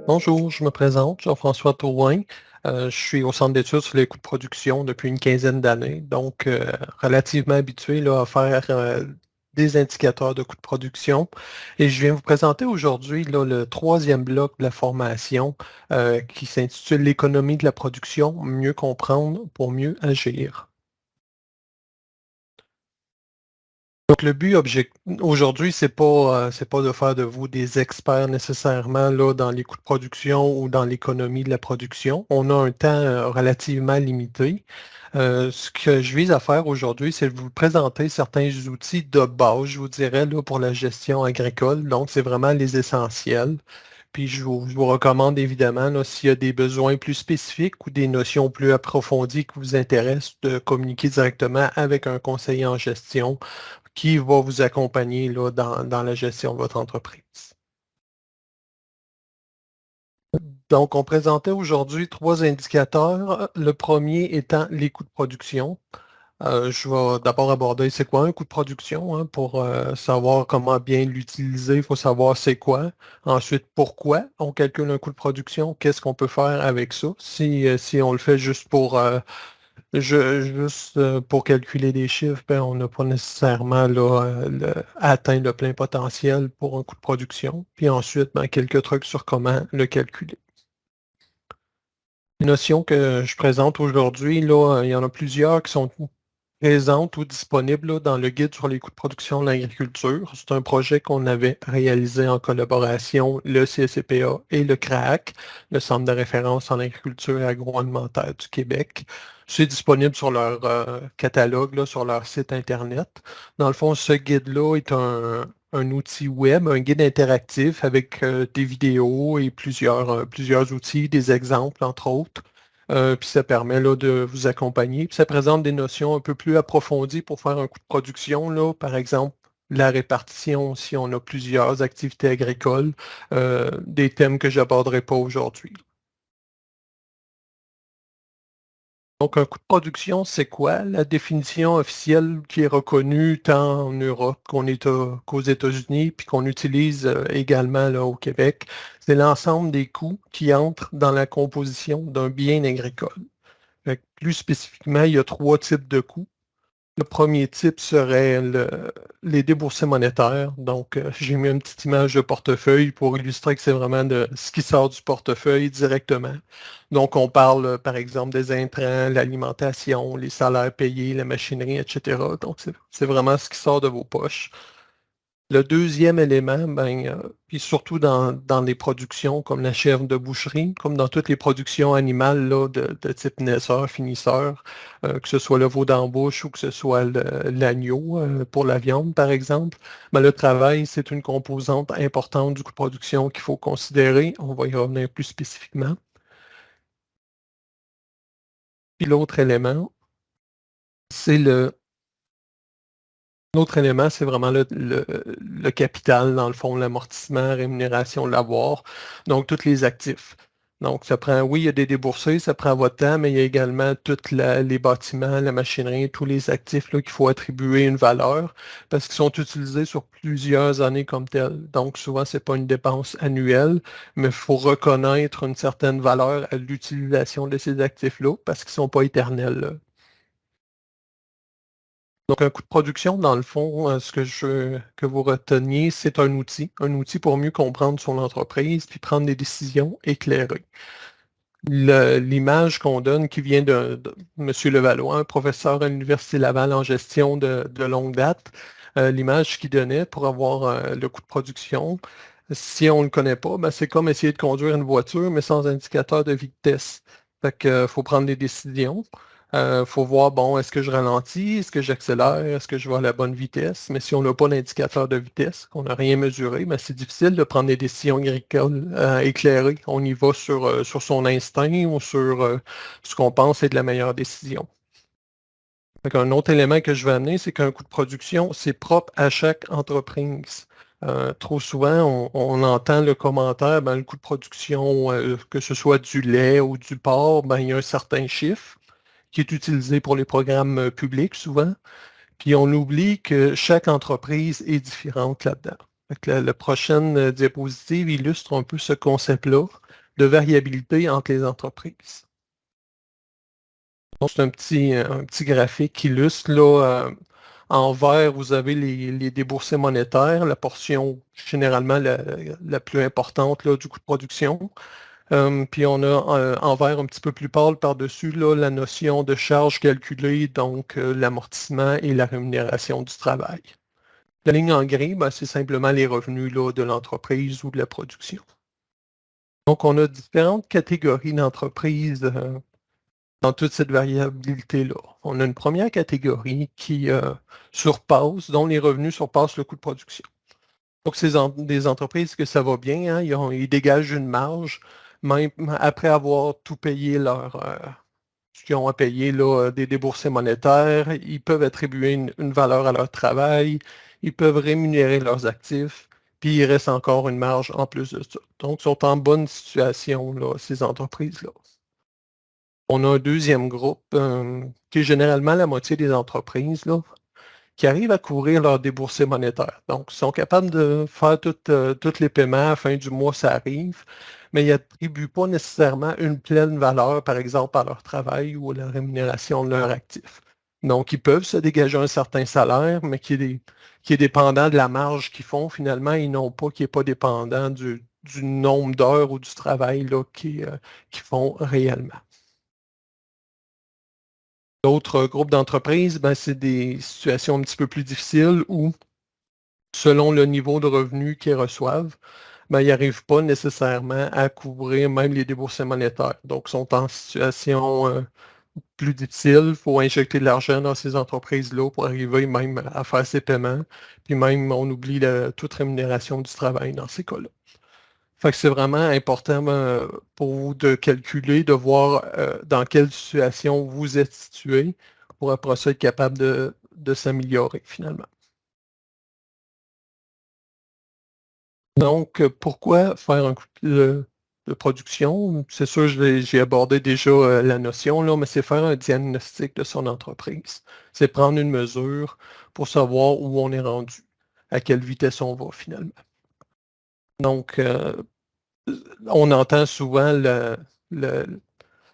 Bonjour, je me présente, Jean-François Tourouin. Je suis au centre d'études sur les coûts de production depuis une quinzaine d'années, donc relativement habitué là, à faire des indicateurs de coûts de production. Et je viens vous présenter aujourd'hui là, le troisième bloc de la formation qui s'intitule L'économie de la production, mieux comprendre pour mieux agir. Donc, le but aujourd'hui, c'est pas de faire de vous des experts nécessairement là, dans les coûts de production ou dans l'économie de la production. On a un temps relativement limité. Ce que je vise à faire aujourd'hui, c'est de vous présenter certains outils de base, je vous dirais, là, pour la gestion agricole. Donc, c'est vraiment les essentiels. Puis je vous recommande évidemment, là, s'il y a des besoins plus spécifiques ou des notions plus approfondies qui vous intéressent, de communiquer directement avec un conseiller en gestion qui va vous accompagner là, dans la gestion de votre entreprise. Donc, on présentait aujourd'hui trois indicateurs. Le premier étant les coûts de production. Je vais d'abord aborder c'est quoi un coût de production hein, pour savoir comment bien l'utiliser. Il faut savoir c'est quoi. Ensuite, pourquoi on calcule un coût de production. Qu'est-ce qu'on peut faire avec ça si on le fait juste pour calculer des chiffres, ben, on n'a pas nécessairement là, atteint le plein potentiel pour un coût de production. Puis ensuite, ben, quelques trucs sur comment le calculer. Les notions que je présente aujourd'hui, là, il y en a plusieurs qui sont présentes ou disponibles là, dans le guide sur les coûts de production de l'agriculture. C'est un projet qu'on avait réalisé en collaboration, le CSCPA et le CRAAC, le Centre de référence en agriculture et agroalimentaire du Québec. C'est disponible sur leur catalogue, là, sur leur site Internet. Dans le fond, ce guide-là est un outil web, un guide interactif avec des vidéos et plusieurs outils, des exemples, entre autres. Puis ça permet là, de vous accompagner. Puis ça présente des notions un peu plus approfondies pour faire un coût de production. Là. Par exemple, la répartition, si on a plusieurs activités agricoles, des thèmes que j'aborderai pas aujourd'hui. Donc, un coût de production, c'est quoi? La définition officielle qui est reconnue tant en Europe qu'aux États-Unis, puis qu'on utilise également là, au Québec, c'est l'ensemble des coûts qui entrent dans la composition d'un bien agricole. Fait que plus spécifiquement, il y a trois types de coûts. Le premier type serait les déboursés monétaires. Donc, j'ai mis une petite image de portefeuille pour illustrer que c'est vraiment de ce qui sort du portefeuille directement. Donc, on parle, par exemple, des intrants, l'alimentation, les salaires payés, la machinerie, etc. Donc, c'est vraiment ce qui sort de vos poches. Le deuxième élément, ben, puis surtout dans les productions comme la chèvre de boucherie, comme dans toutes les productions animales là, de type naisseur, finisseur, que ce soit le veau d'embauche ou que ce soit l'agneau pour la viande, par exemple, ben, le travail, c'est une composante importante du coût de production qu'il faut considérer. On va y revenir plus spécifiquement. Puis c'est le l'autre élément, c'est vraiment le capital, dans le fond, l'amortissement, rémunération, l'avoir, donc tous les actifs. Donc, ça prend, oui, il y a des déboursés, ça prend votre temps, mais il y a également tous les bâtiments, la machinerie, tous les actifs là, qu'il faut attribuer une valeur parce qu'ils sont utilisés sur plusieurs années comme tels. Donc, souvent, ce n'est pas une dépense annuelle, mais il faut reconnaître une certaine valeur à l'utilisation de ces actifs-là parce qu'ils ne sont pas éternels, là. Donc, un coût de production, dans le fond, ce que je veux que vous reteniez, c'est un outil pour mieux comprendre son entreprise puis prendre des décisions éclairées. L'image qu'on donne qui vient de M. Levallois, un professeur à l'Université Laval en gestion de longue date, l'image qu'il donnait pour avoir le coût de production, si on ne le connaît pas, ben, c'est comme essayer de conduire une voiture, mais sans indicateur de vitesse. Fait que, faut prendre des décisions. Faut voir, bon, est-ce que je ralentis, est-ce que j'accélère, est-ce que je vais à la bonne vitesse? Mais si on n'a pas d'indicateur de vitesse, qu'on n'a rien mesuré, ben, c'est difficile de prendre des décisions agricoles éclairées. On y va sur son instinct ou sur ce qu'on pense est de la meilleure décision. Un autre élément que je vais amener, c'est qu'un coût de production, c'est propre à chaque entreprise. Trop souvent, on entend le commentaire, ben, le coût de production, que ce soit du lait ou du porc, ben, il y a un certain chiffre qui est utilisé pour les programmes publics souvent. Puis on oublie que chaque entreprise est différente là-dedans. Fait que la prochaine diapositive illustre un peu ce concept-là. de variabilité entre les entreprises. Donc, c'est un petit graphique qui illustre, là, en vert, vous avez les déboursés monétaires, la portion généralement la plus importante là, du coût de production. Puis on a en vert un petit peu plus pâle par-dessus là, la notion de charge calculée, donc l'amortissement et la rémunération du travail. La ligne en gris, ben, c'est simplement les revenus là, de l'entreprise ou de la production. Donc, on a différentes catégories d'entreprises dans toute cette variabilité-là. On a une première catégorie qui surpasse, dont les revenus surpassent le coût de production. Donc, c'est des entreprises que ça va bien, hein, ils dégagent une marge, même après avoir tout payé ce qu'ils ont à payer, là, des déboursés monétaires, ils peuvent attribuer une valeur à leur travail, ils peuvent rémunérer leurs actifs, puis il reste encore une marge en plus de ça. Donc, ils sont en bonne situation, là, ces entreprises-là. On a un deuxième groupe, qui est généralement la moitié des entreprises, là, qui arrivent à couvrir leurs déboursés monétaires. Donc, ils sont capables de faire tous les paiements, à la fin du mois, ça arrive, mais ils n'attribuent pas nécessairement une pleine valeur, par exemple, à leur travail ou à la rémunération de leur actif. Donc, ils peuvent se dégager un certain salaire, mais qui est dépendant de la marge qu'ils font finalement, et non pas qui n'est pas dépendant du nombre d'heures ou du travail là, qu'ils font réellement. D'autres groupes d'entreprises, ben, c'est des situations un petit peu plus difficiles où, selon le niveau de revenus qu'ils reçoivent, ben, ils n'arrivent pas nécessairement à couvrir même les déboursés monétaires. Donc, ils sont en situation plus difficile. Il faut injecter de l'argent dans ces entreprises-là pour arriver même à faire ces paiements. Puis même, on oublie toute rémunération du travail dans ces cas-là. Fait que c'est vraiment important pour vous de calculer, de voir dans quelle situation vous êtes situé pour après ça être capable de s'améliorer finalement. Donc, pourquoi faire un coût de production? C'est sûr, j'ai abordé déjà la notion, là, mais c'est faire un diagnostic de son entreprise. C'est prendre une mesure pour savoir où on est rendu, à quelle vitesse on va finalement. Donc, on entend souvent le-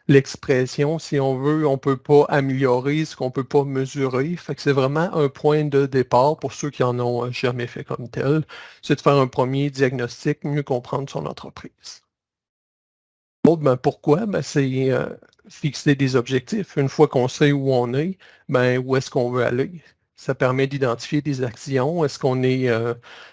l'expression, si on veut, on ne peut pas améliorer ce qu'on ne peut pas mesurer. Fait que c'est vraiment un point de départ pour ceux qui en ont jamais fait comme tel. C'est de faire un premier diagnostic, mieux comprendre son entreprise. L'autre, ben, pourquoi? Ben, c'est fixer des objectifs. Une fois qu'on sait où on est, ben, où est-ce qu'on veut aller? Ça permet d'identifier des actions. Est-ce qu'on est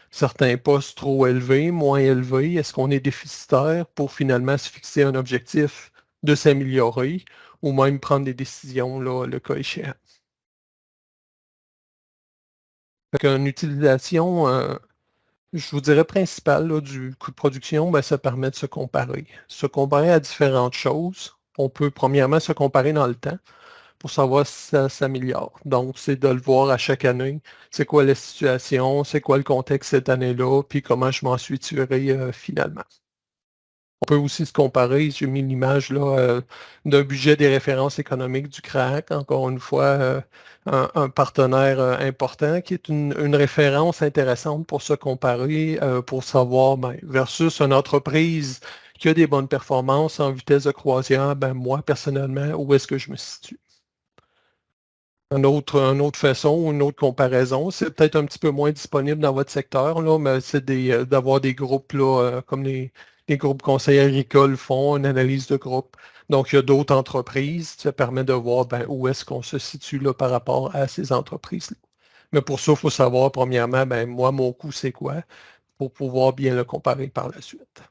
certains postes trop élevés, moins élevés? Est-ce qu'on est déficitaire pour finalement se fixer un objectif de s'améliorer ou même prendre des décisions, là, le cas échéant? Une utilisation, je vous dirais principale là, du coût de production, ben, ça permet de se comparer. Se comparer à différentes choses. On peut premièrement se comparer dans le temps pour savoir si ça s'améliore. Donc, c'est de le voir à chaque année. C'est quoi la situation, c'est quoi le contexte cette année-là, puis comment je m'en suis tiré finalement. On peut aussi se comparer, j'ai mis l'image là d'un budget des références économiques du CRAC, encore une fois, un partenaire important qui est une référence intéressante pour se comparer, pour savoir, ben, versus une entreprise qui a des bonnes performances en vitesse de croisière, ben, moi, personnellement, où est-ce que je me situe? Une autre façon, une autre comparaison, c'est peut-être un petit peu moins disponible dans votre secteur, là, mais c'est d'avoir des groupes là, comme les groupes conseils agricoles font, une analyse de groupe. Donc, il y a d'autres entreprises, ça permet de voir ben, où est-ce qu'on se situe là, par rapport à ces entreprises-là. Mais pour ça, il faut savoir, premièrement, ben, moi, mon coût, c'est quoi, pour pouvoir bien le comparer par la suite.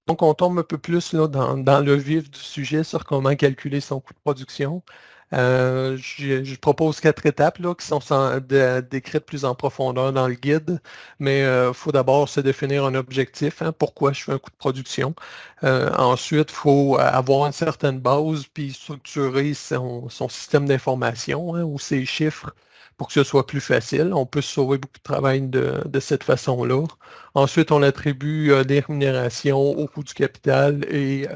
Donc, on tombe un peu plus là, dans le vif du sujet sur comment calculer son coût de production. Je propose 4 étapes là, qui sont décrites plus en profondeur dans le guide, mais il faut d'abord se définir un objectif, hein, pourquoi je fais un coût de production. Ensuite, il faut avoir une certaine base, puis structurer son système d'information hein, ou ses chiffres pour que ce soit plus facile. On peut se sauver beaucoup de travail de cette façon-là. Ensuite, on attribue des rémunérations au coût du capital et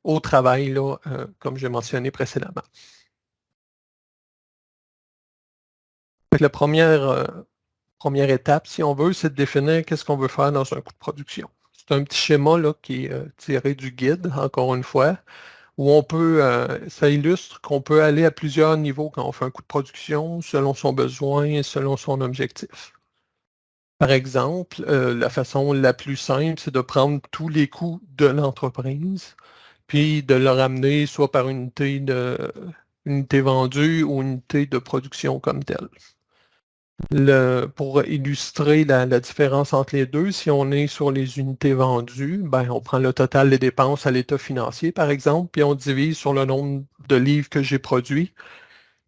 au travail, là, comme j'ai mentionné précédemment. Fait que la première première étape, si on veut, c'est de définir qu'est-ce qu'on veut faire dans un coût de production. C'est un petit schéma là, qui est tiré du guide, encore une fois, où on peut, ça illustre qu'on peut aller à plusieurs niveaux quand on fait un coût de production, selon son besoin et selon son objectif. Par exemple, la façon la plus simple, c'est de prendre tous les coûts de l'entreprise, puis de le ramener soit par unité vendue ou unité de production comme telle. Pour illustrer la différence entre les deux, si on est sur les unités vendues, ben, on prend le total des dépenses à l'état financier, par exemple, puis on divise sur le nombre de livres que j'ai produits.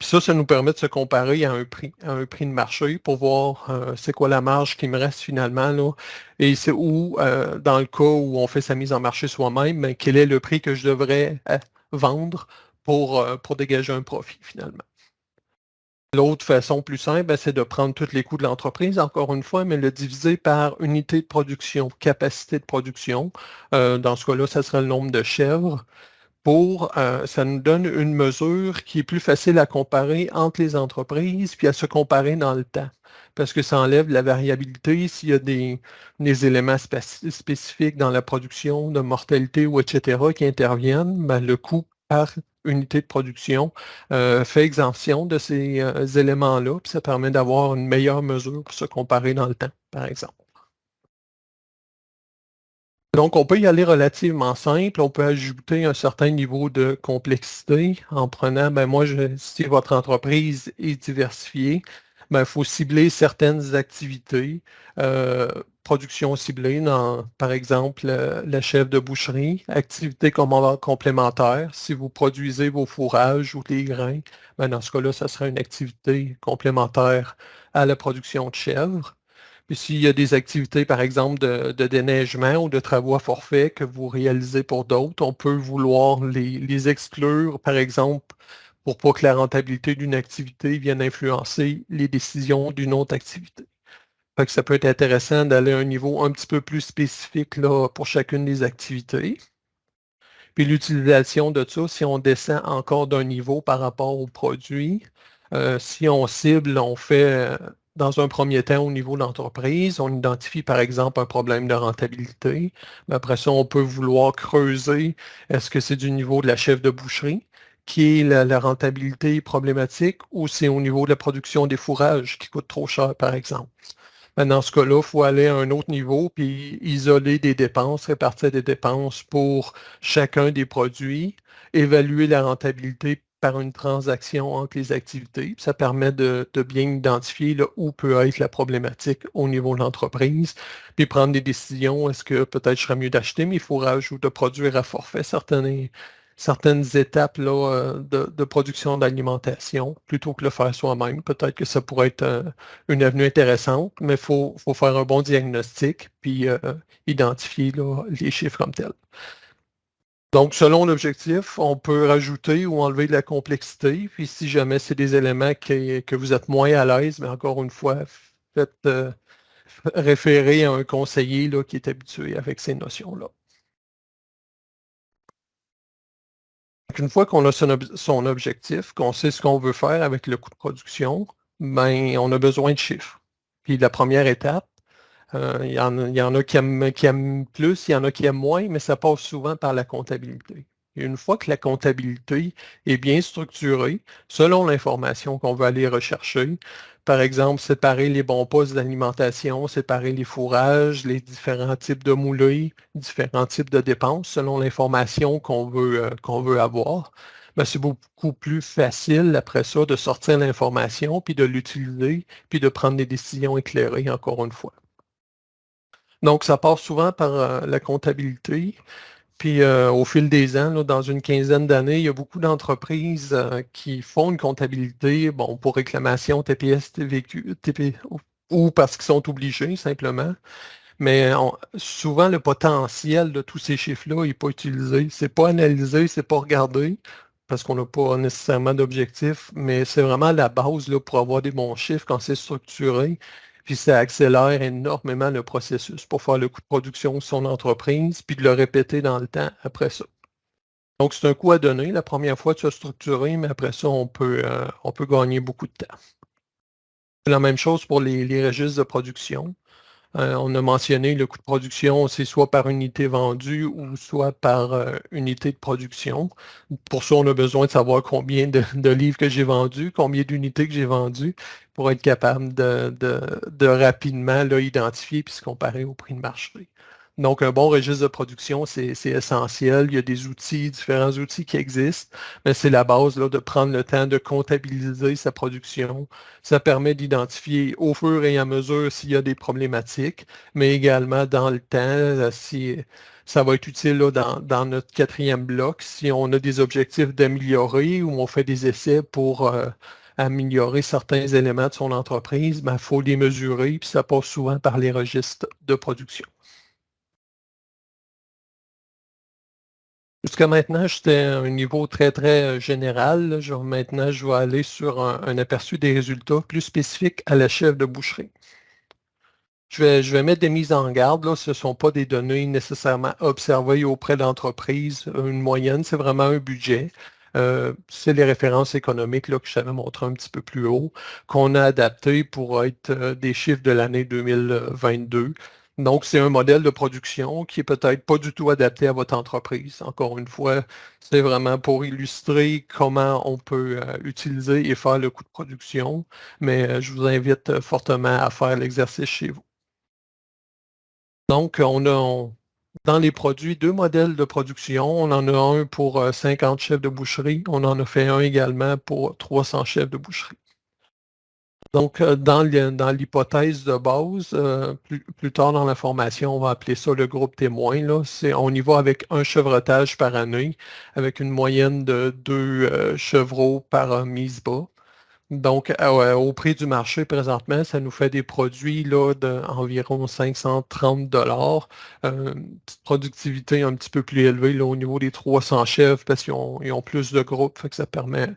Puis ça nous permet de se comparer à un prix de marché pour voir c'est quoi la marge qui me reste finalement, là. Et c'est où, dans le cas où on fait sa mise en marché soi-même, ben, quel est le prix que je devrais vendre pour dégager un profit finalement. L'autre façon plus simple, ben, c'est de prendre tous les coûts de l'entreprise, encore une fois, mais le diviser par unité de production, capacité de production. Dans ce cas-là, ça serait le nombre de chèvres. Ça nous donne une mesure qui est plus facile à comparer entre les entreprises, puis à se comparer dans le temps. Parce que ça enlève la variabilité s'il y a des éléments spécifiques dans la production, de mortalité ou etc. qui interviennent, ben, le coût par unité de production fait exemption de ces éléments-là, puis ça permet d'avoir une meilleure mesure pour se comparer dans le temps, par exemple. Donc, on peut y aller relativement simple. On peut ajouter un certain niveau de complexité en prenant, ben moi, si votre entreprise est diversifiée, ben, il faut cibler certaines activités. Production ciblée, par exemple, la chèvre de boucherie, activité complémentaire. Si vous produisez vos fourrages ou des grains, ben, dans ce cas-là, ça sera une activité complémentaire à la production de chèvre. Puis s'il y a des activités, par exemple, de déneigement ou de travaux à forfait que vous réalisez pour d'autres, on peut vouloir les exclure, par exemple, pour pas que la rentabilité d'une activité vienne influencer les décisions d'une autre activité. Fait que ça peut être intéressant d'aller à un niveau un petit peu plus spécifique là, pour chacune des activités. Puis l'utilisation de ça, si on descend encore d'un niveau par rapport au produit, si on cible, on fait dans un premier temps au niveau de l'entreprise, on identifie par exemple un problème de rentabilité. Mais après ça, on peut vouloir creuser, est-ce que c'est du niveau de la chef de boucherie qui est la rentabilité problématique ou c'est au niveau de la production des fourrages qui coûte trop cher, par exemple. Ben, dans ce cas-là, il faut aller à un autre niveau puis isoler des dépenses, répartir des dépenses pour chacun des produits, évaluer la rentabilité par une transaction entre les activités. Puis ça permet de bien identifier là, où peut être la problématique au niveau de l'entreprise, puis prendre des décisions. Est-ce que peut-être je serais mieux d'acheter mes fourrages ou de produire à forfait certaines étapes là, de production d'alimentation plutôt que le faire soi-même. Peut-être que ça pourrait être une avenue intéressante, mais il faut faire un bon diagnostic puis identifier là, les chiffres comme tels. Donc, selon l'objectif, on peut rajouter ou enlever de la complexité. Puis si jamais c'est des éléments que vous êtes moins à l'aise, mais encore une fois, faites référer à un conseiller là, qui est habitué avec ces notions-là. Une fois qu'on a son objectif, qu'on sait ce qu'on veut faire avec le coût de production, ben, on a besoin de chiffres. Puis la première étape, il y en a qui aiment plus, il y en a qui aiment moins, mais ça passe souvent par la comptabilité. Et une fois que la comptabilité est bien structurée, selon l'information qu'on veut aller rechercher, par exemple, séparer les bons postes d'alimentation, séparer les fourrages, les différents types de moulées, différents types de dépenses, selon l'information qu'on veut avoir, ben, c'est beaucoup plus facile après ça de sortir l'information, puis de l'utiliser, puis de prendre des décisions éclairées, encore une fois. Donc, ça passe souvent par la comptabilité. Puis, au fil des ans, là, dans une quinzaine d'années, il y a beaucoup d'entreprises qui font une comptabilité, bon, pour réclamation TPS, TVQ, TP, ou parce qu'ils sont obligés, simplement. Mais souvent, le potentiel de tous ces chiffres-là n'est pas utilisé. C'est pas analysé, c'est pas regardé, parce qu'on n'a pas nécessairement d'objectif, mais c'est vraiment la base là, pour avoir des bons chiffres quand c'est structuré. Puis ça accélère énormément le processus pour faire le coût de production de son entreprise, puis de le répéter dans le temps après ça. Donc, c'est un coup à donner. La première fois, tu as structuré, mais après ça, on peut gagner beaucoup de temps. C'est la même chose pour les registres de production. On a mentionné le coût de production, c'est soit par unité vendue ou soit par unité de production. Pour ça, on a besoin de savoir combien de livres que j'ai vendus, combien d'unités que j'ai vendues pour être capable de rapidement là, identifier puis se comparer au prix de marché. Donc, un bon registre de production, c'est essentiel. Il y a des outils, différents outils qui existent, mais c'est la base là, de prendre le temps de comptabiliser sa production. Ça permet d'identifier au fur et à mesure s'il y a des problématiques, mais également dans le temps, si ça va être utile là, dans notre quatrième bloc, si on a des objectifs d'améliorer ou on fait des essais pour améliorer certains éléments de son entreprise, il faut les mesurer, puis ça passe souvent par les registres de production. Jusqu'à maintenant, j'étais à un niveau très, très général. Là. Maintenant, je vais aller sur un aperçu des résultats plus spécifiques à la chef de boucherie. Je vais mettre des mises en garde. Là. Ce ne sont pas des données nécessairement observées auprès d'entreprises. Une moyenne, c'est vraiment un budget. C'est les références économiques là, que je t'avais montré un petit peu plus haut, qu'on a adapté pour être des chiffres de l'année 2022. Donc, c'est un modèle de production qui est peut-être pas du tout adapté à votre entreprise. Encore une fois, c'est vraiment pour illustrer comment on peut utiliser et faire le coût de production, mais je vous invite fortement à faire l'exercice chez vous. Donc, dans les produits, deux modèles de production. On en a un pour 50 chefs de boucherie. On en a fait un également pour 300 chefs de boucherie. Donc, dans l'hypothèse de base, plus tard dans la formation, on va appeler ça le groupe témoin. Là. On y va avec un chevretage par année, avec une moyenne de deux chevreaux par mise bas. Donc, au prix du marché présentement, ça nous fait des produits là, d'environ 530 une petite productivité un petit peu plus élevée là, au niveau des 300 chefs parce qu'ils ont plus de groupes, fait que ça permet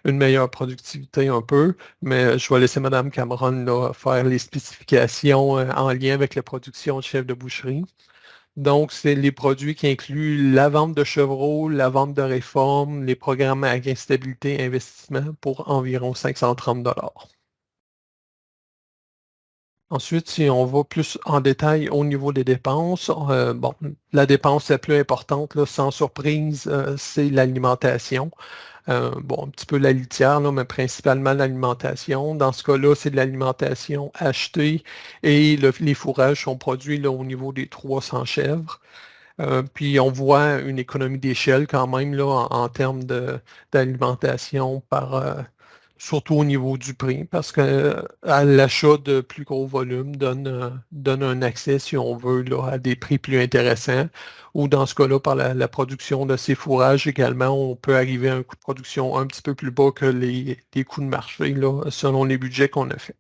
une meilleure productivité un peu. Mais je vais laisser Mme Cameron là, faire les spécifications en lien avec la production de chefs de boucherie. Donc, c'est les produits qui incluent la vente de chevreaux, la vente de réformes, les programmes à gain stabilité et investissement pour environ 530 dollars. Ensuite, si on va plus en détail au niveau des dépenses, bon, la dépense la plus importante, là, sans surprise, c'est l'alimentation. Bon, un petit peu la litière, là, mais principalement l'alimentation. Dans ce cas-là, c'est de l'alimentation achetée et les fourrages sont produits là, au niveau des 300 chèvres. Puis on voit une économie d'échelle quand même là, en termes d'alimentation surtout au niveau du prix, parce que à l'achat de plus gros volumes donne un accès, si on veut, là, à des prix plus intéressants. Ou dans ce cas-là, par la production de ces fourrages également, on peut arriver à un coût de production un petit peu plus bas que les coûts de marché, là, selon les budgets qu'on a fait.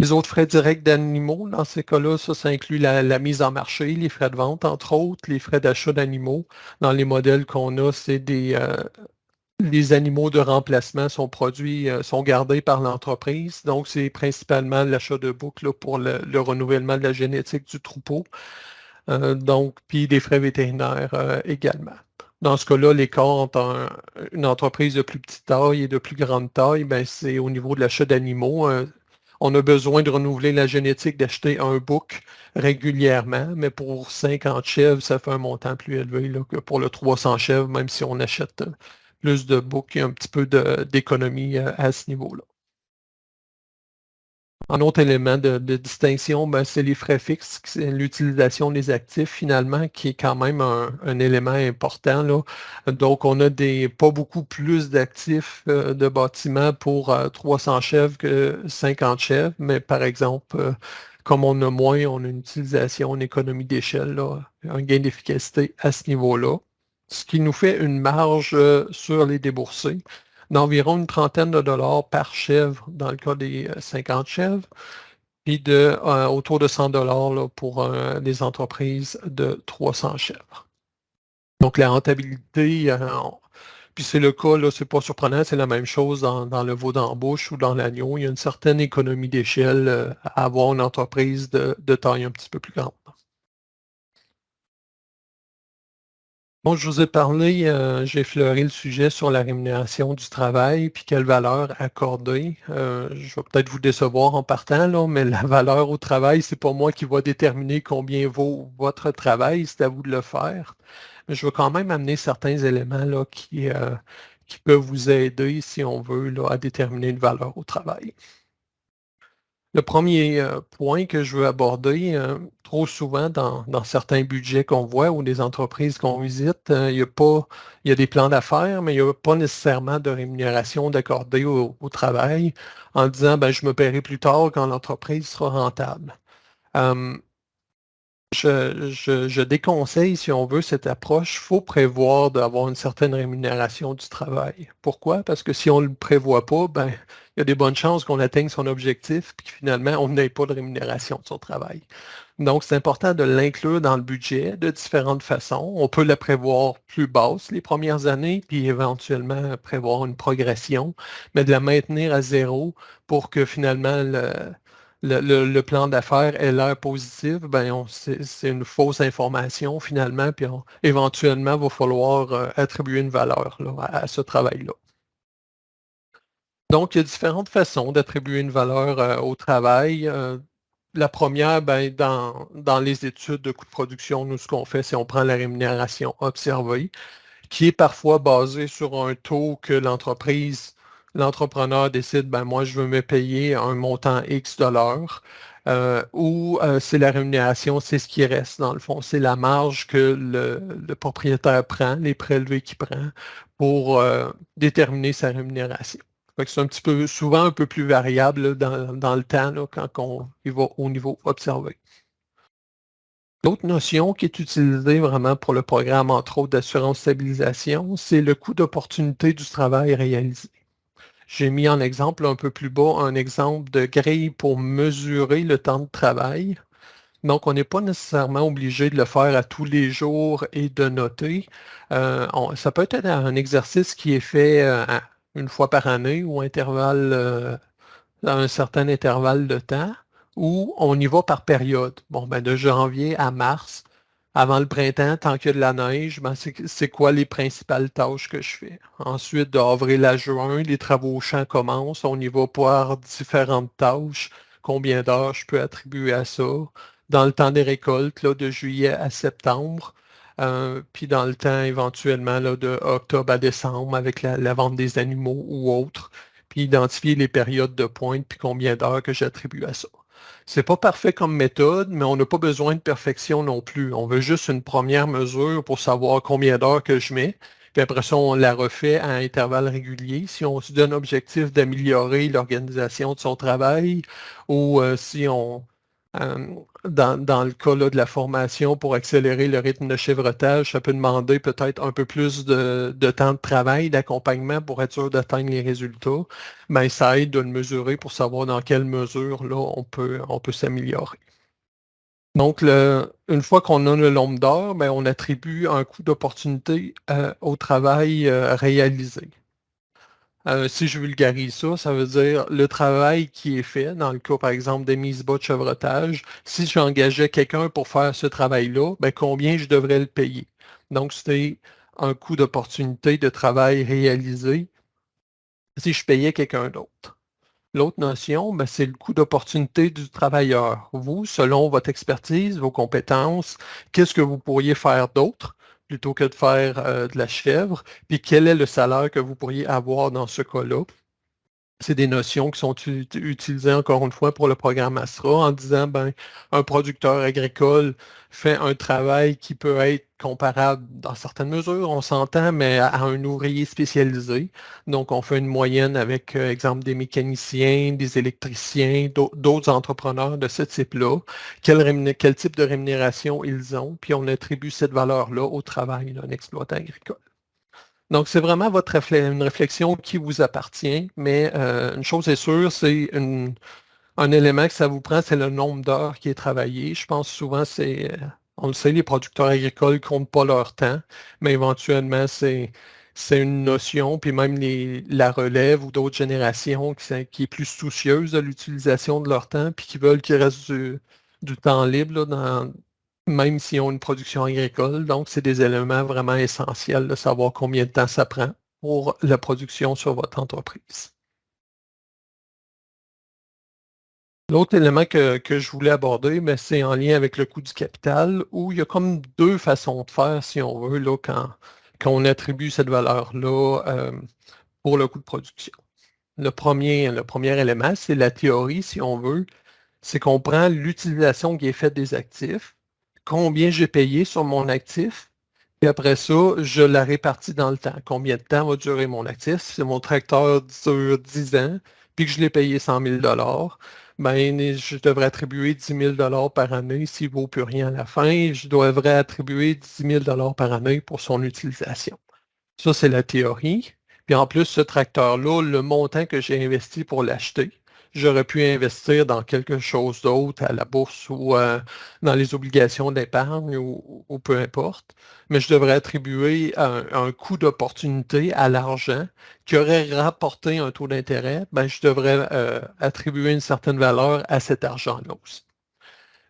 Les autres frais directs d'animaux, dans ces cas-là, ça inclut la mise en marché, les frais de vente, entre autres, les frais d'achat d'animaux. Dans les modèles qu'on a, les animaux de remplacement sont produits, sont gardés par l'entreprise. Donc, c'est principalement l'achat de boucs là, pour le renouvellement de la génétique du troupeau. Donc, puis des frais vétérinaires également. Dans ce cas-là, l'écart entre une entreprise de plus petite taille et de plus grande taille, ben, c'est au niveau de l'achat d'animaux. On a besoin de renouveler la génétique, d'acheter un bouc régulièrement, mais pour 50 chèvres, ça fait un montant plus élevé là, que pour le 300 chèvres, même si on achète plus de boucs, il y a un petit peu d'économie à ce niveau-là. Un autre élément de distinction, ben, c'est les frais fixes, c'est l'utilisation des actifs finalement, qui est quand même un élément important, là. Donc, on a pas beaucoup plus d'actifs de bâtiments pour 300 chèvres que 50 chèvres, mais par exemple, comme on a moins, on a une utilisation, une économie d'échelle, là, un gain d'efficacité à ce niveau-là, ce qui nous fait une marge sur les déboursés d'environ une trentaine de dollars par chèvre dans le cas des 50 chèvres, puis autour de 100 dollars là, pour les entreprises de 300 chèvres. Donc la rentabilité, puis c'est le cas, là, c'est pas surprenant, c'est la même chose dans le veau d'embauche ou dans l'agneau. Il y a une certaine économie d'échelle à avoir une entreprise de taille un petit peu plus grande. Bon, je vous ai parlé, j'ai effleuré le sujet sur la rémunération du travail, puis quelle valeur accorder. Je vais peut-être vous décevoir en partant, là, mais la valeur au travail, c'est pas moi qui va déterminer combien vaut votre travail, c'est à vous de le faire. Mais je veux quand même amener certains éléments là, qui peuvent vous aider, si on veut, là, à déterminer une valeur au travail. Le premier point que je veux aborder, trop souvent dans certains budgets qu'on voit ou des entreprises qu'on visite, il y a des plans d'affaires, mais il n'y a pas nécessairement de rémunération d'accordée au travail en disant, ben, je me paierai plus tard quand l'entreprise sera rentable. Euh, je déconseille, si on veut, cette approche. Il faut prévoir d'avoir une certaine rémunération du travail. Pourquoi? Parce que si on ne le prévoit pas, ben, il y a des bonnes chances qu'on atteigne son objectif, puis que finalement, on n'ait pas de rémunération de son travail. Donc, c'est important de l'inclure dans le budget de différentes façons. On peut la prévoir plus basse les premières années, puis éventuellement prévoir une progression, mais de la maintenir à zéro pour que finalement le plan d'affaires ait l'air positif, ben c'est une fausse information finalement, puis éventuellement, il va falloir attribuer une valeur là, à ce travail-là. Donc, il y a différentes façons d'attribuer une valeur au travail. La première, ben, dans les études de coût de production, nous, ce qu'on fait, c'est on prend la rémunération observée, qui est parfois basée sur un taux que l'entrepreneur décide, ben moi, je veux me payer un montant X dollars, ou c'est la rémunération, c'est ce qui reste, dans le fond, c'est la marge que le propriétaire prend, les prélevés qu'il prend pour déterminer sa rémunération. Fait que c'est un petit peu, souvent un peu plus variable là, dans le temps là, quand on y va au niveau observé. L'autre notion qui est utilisée vraiment pour le programme, entre autres, d'assurance stabilisation, c'est le coût d'opportunité du travail réalisé. J'ai mis en exemple un peu plus bas un exemple de grille pour mesurer le temps de travail. Donc, on n'est pas nécessairement obligé de le faire à tous les jours et de noter. Ça peut être un exercice qui est fait une fois par année ou à un certain intervalle de temps, ou on y va par période. Bon, ben de janvier à mars, avant le printemps, tant qu'il y a de la neige, ben c'est quoi les principales tâches que je fais? Ensuite, d'avril à juin, les travaux au champ commencent. On y va par différentes tâches. Combien d'heures je peux attribuer à ça? Dans le temps des récoltes, là, de juillet à septembre. Puis dans le temps éventuellement là, de octobre à décembre avec la vente des animaux ou autres, puis identifier les périodes de pointe, puis combien d'heures que j'attribue à ça. C'est pas parfait comme méthode, mais on n'a pas besoin de perfection non plus. On veut juste une première mesure pour savoir combien d'heures que je mets. Puis après ça, on la refait à intervalles réguliers. Si on se donne l'objectif d'améliorer l'organisation de son travail, ou si on, euh, dans le cas là, de la formation pour accélérer le rythme de chevretage, ça peut demander peut-être un peu plus de temps de travail, d'accompagnement pour être sûr d'atteindre les résultats. Ben, ça aide de le mesurer pour savoir dans quelle mesure là, on peut s'améliorer. Donc, une fois qu'on a le nombre d'heures, ben, on attribue un coût d'opportunité au travail réalisé. Si je vulgarise ça, ça veut dire le travail qui est fait, dans le cas par exemple des mises bas de chevretage, si j'engageais quelqu'un pour faire ce travail-là, ben, combien je devrais le payer? Donc, c'est un coût d'opportunité de travail réalisé si je payais quelqu'un d'autre. L'autre notion, ben, c'est le coût d'opportunité du travailleur. Vous, selon votre expertise, vos compétences, qu'est-ce que vous pourriez faire d'autre plutôt que de faire de la chèvre? Puis quel est le salaire que vous pourriez avoir dans ce cas-là? C'est des notions qui sont utilisées encore une fois pour le programme Astra en disant, ben, un producteur agricole fait un travail qui peut être comparable dans certaines mesures, on s'entend, mais à un ouvrier spécialisé. Donc, on fait une moyenne avec, exemple, des mécaniciens, des électriciens, d'autres entrepreneurs de ce type-là. Quel type de rémunération ils ont, puis on attribue cette valeur-là au travail d'un exploitant agricole. Donc, c'est vraiment une réflexion qui vous appartient, mais une chose est sûre, un élément que ça vous prend, c'est le nombre d'heures qui est travaillé. Je pense souvent, on le sait, les producteurs agricoles ne comptent pas leur temps, mais éventuellement, c'est une notion, puis même la relève ou d'autres générations qui est plus soucieuse de l'utilisation de leur temps, puis qui veulent qu'il reste du temps libre là, même s'ils ont une production agricole. Donc, c'est des éléments vraiment essentiels de savoir combien de temps ça prend pour la production sur votre entreprise. L'autre élément que je voulais aborder, mais c'est en lien avec le coût du capital, où il y a comme deux façons de faire, si on veut, là, quand on attribue cette valeur-là pour le coût de production. Le premier élément, c'est la théorie, si on veut, c'est qu'on prend l'utilisation qui est faite des actifs, combien j'ai payé sur mon actif, et après ça, je la répartis dans le temps. Combien de temps va durer mon actif? Si mon tracteur dure 10 ans, puis que je l'ai payé 100 000 ben, je devrais attribuer 10 000 par année s'il ne vaut plus rien à la fin. Je devrais attribuer 10 000 par année pour son utilisation. Ça, c'est la théorie. Puis en plus, ce tracteur-là, le montant que j'ai investi pour l'acheter, j'aurais pu investir dans quelque chose d'autre, à la bourse ou dans les obligations d'épargne ou peu importe. Mais je devrais attribuer un coût d'opportunité à l'argent qui aurait rapporté un taux d'intérêt. Ben, je devrais attribuer une certaine valeur à cet argent-là aussi.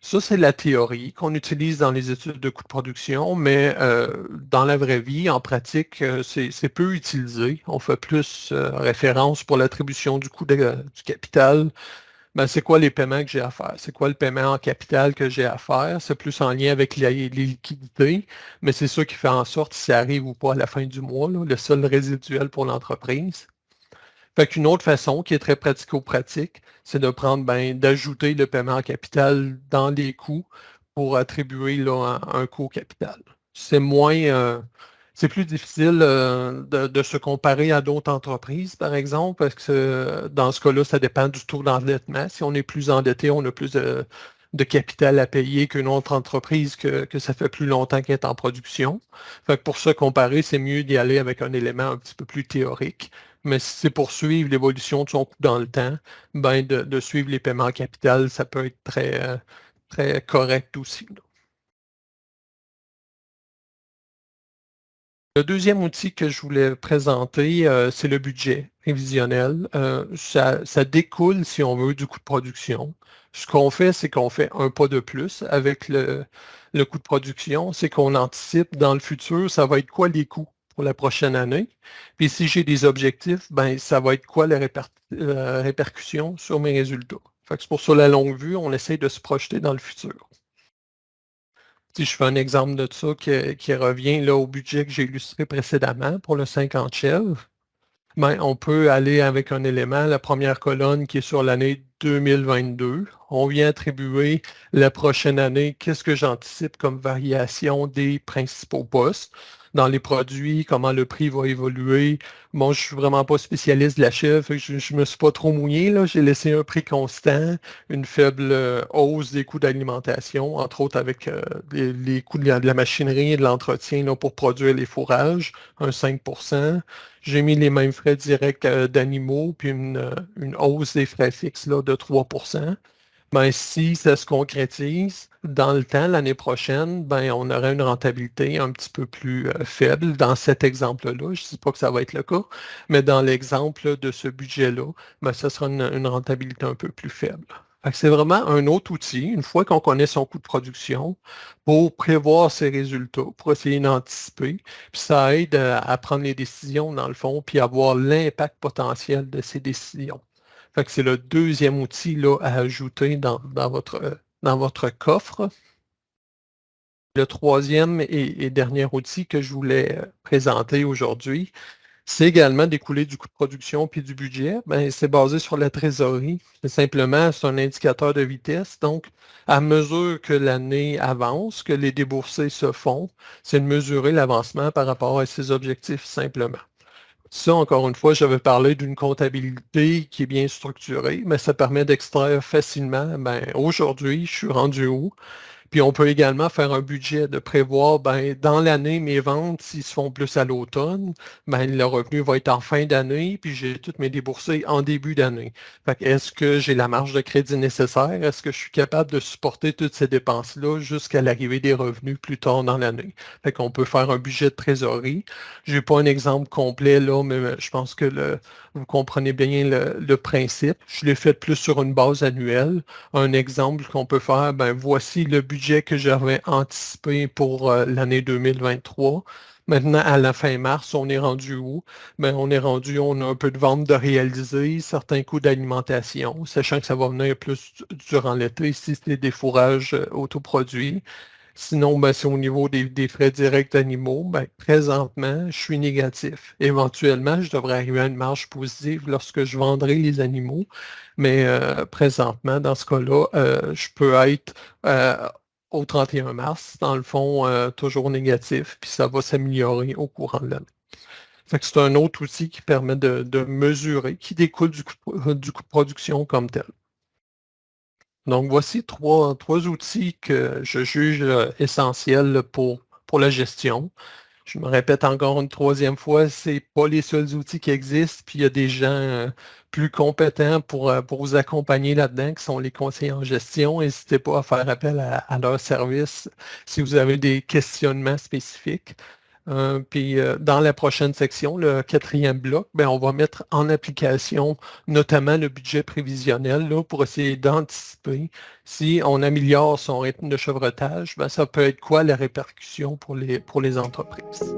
Ça, c'est la théorie qu'on utilise dans les études de coûts de production, mais dans la vraie vie, en pratique, c'est peu utilisé. On fait plus référence pour l'attribution du coût du capital. Ben, c'est quoi les paiements que j'ai à faire? C'est quoi le paiement en capital que j'ai à faire? C'est plus en lien avec les liquidités, mais c'est ça qui fait en sorte si ça arrive ou pas à la fin du mois, là, le solde résiduel pour l'entreprise. Fait qu'une autre façon qui est très pratico-pratique, c'est de prendre, ben, d'ajouter le paiement en capital dans les coûts pour attribuer là, un coût au capital. C'est plus difficile de se comparer à d'autres entreprises, par exemple, parce que dans ce cas-là, ça dépend du taux d'endettement. Si on est plus endetté, on a plus de capital à payer qu'une autre entreprise que ça fait plus longtemps qu'elle est en production. Fait que pour se comparer, c'est mieux d'y aller avec un élément un petit peu plus théorique. Mais si c'est pour suivre l'évolution de son coût dans le temps, ben de suivre les paiements en capital, ça peut être très correct aussi, là. Le deuxième outil que je voulais présenter, c'est le budget prévisionnel. Ça découle, si on veut, du coût de production. Ce qu'on fait, c'est qu'on fait un pas de plus avec le coût de production, c'est qu'on anticipe dans le futur, ça va être quoi les coûts pour la prochaine année. Puis si j'ai des objectifs, ben ça va être quoi la répercussion sur mes résultats. Fait que c'est pour ça, la longue vue, on essaie de se projeter dans le futur. Si je fais un exemple de ça qui revient là, au budget que j'ai illustré précédemment pour le 50 chèvres, ben, on peut aller avec un élément, la première colonne qui est sur l'année 2022. On vient attribuer la prochaine année, qu'est-ce que j'anticipe comme variation des principaux postes dans les produits, comment le prix va évoluer. Bon, je suis vraiment pas spécialiste de la chèvre, fait que je me suis pas trop mouillé, là. J'ai laissé un prix constant, une faible hausse des coûts d'alimentation, entre autres avec les coûts de la machinerie et de l'entretien là, pour produire les fourrages, un 5%. J'ai mis les mêmes frais directs d'animaux, puis une hausse des frais fixes là, de 3%. Ben, si ça se concrétise dans le temps, l'année prochaine, ben, on aurait une rentabilité un petit peu plus faible dans cet exemple-là. Je ne dis pas que ça va être le cas, mais dans l'exemple de ce budget-là, ben, ça sera une rentabilité un peu plus faible. Fait que c'est vraiment un autre outil, une fois qu'on connaît son coût de production, pour prévoir ses résultats, pour essayer d'anticiper. Puis ça aide à prendre les décisions, dans le fond, puis avoir l'impact potentiel de ces décisions. Fait que c'est le deuxième outil là, à ajouter dans votre coffre. Le troisième et dernier outil que je voulais présenter aujourd'hui, c'est également découlé du coût de production puis du budget. Ben, c'est basé sur la trésorerie. C'est un indicateur de vitesse. Donc, à mesure que l'année avance, que les déboursés se font, c'est de mesurer l'avancement par rapport à ses objectifs simplement. Ça, encore une fois, j'avais parlé d'une comptabilité qui est bien structurée, mais ça permet d'extraire facilement, ben, aujourd'hui, je suis rendu où? Puis on peut également faire un budget de prévoir, ben, dans l'année, mes ventes, s'ils se font plus à l'automne, ben, le revenu va être en fin d'année, puis j'ai toutes mes déboursées en début d'année. Fait que est-ce que j'ai la marge de crédit nécessaire? Est-ce que je suis capable de supporter toutes ces dépenses-là jusqu'à l'arrivée des revenus plus tard dans l'année? Fait qu'on peut faire un budget de trésorerie. J'ai pas un exemple complet là, mais je pense que vous comprenez bien le principe. Je l'ai fait plus sur une base annuelle. Un exemple qu'on peut faire, ben, voici le budget budget que j'avais anticipé pour l'année 2023. Maintenant, à la fin mars, on est rendu où? Ben, on a un peu de vente de réaliser, certains coûts d'alimentation, sachant que ça va venir plus durant l'été si c'est des fourrages autoproduits. Sinon, ben, c'est au niveau des frais directs animaux. Ben, présentement, je suis négatif. Éventuellement, je devrais arriver à une marge positive lorsque je vendrai les animaux. Mais présentement, dans ce cas-là, je peux être au 31 mars, dans le fond, toujours négatif, puis ça va s'améliorer au courant de l'année. Fait que c'est un autre outil qui permet de mesurer, qui découle du coût de production comme tel. Donc, voici trois outils que je juge essentiels pour la gestion. Je me répète encore une troisième fois, c'est pas les seuls outils qui existent, puis il y a des gens plus compétents pour vous accompagner là-dedans, qui sont les conseillers en gestion. N'hésitez pas à faire appel à leur service si vous avez des questionnements spécifiques. Puis dans la prochaine section, le quatrième bloc, ben, on va mettre en application notamment le budget prévisionnel là, pour essayer d'anticiper si on améliore son rythme de chevretage, ben, ça peut être quoi la répercussion pour les entreprises.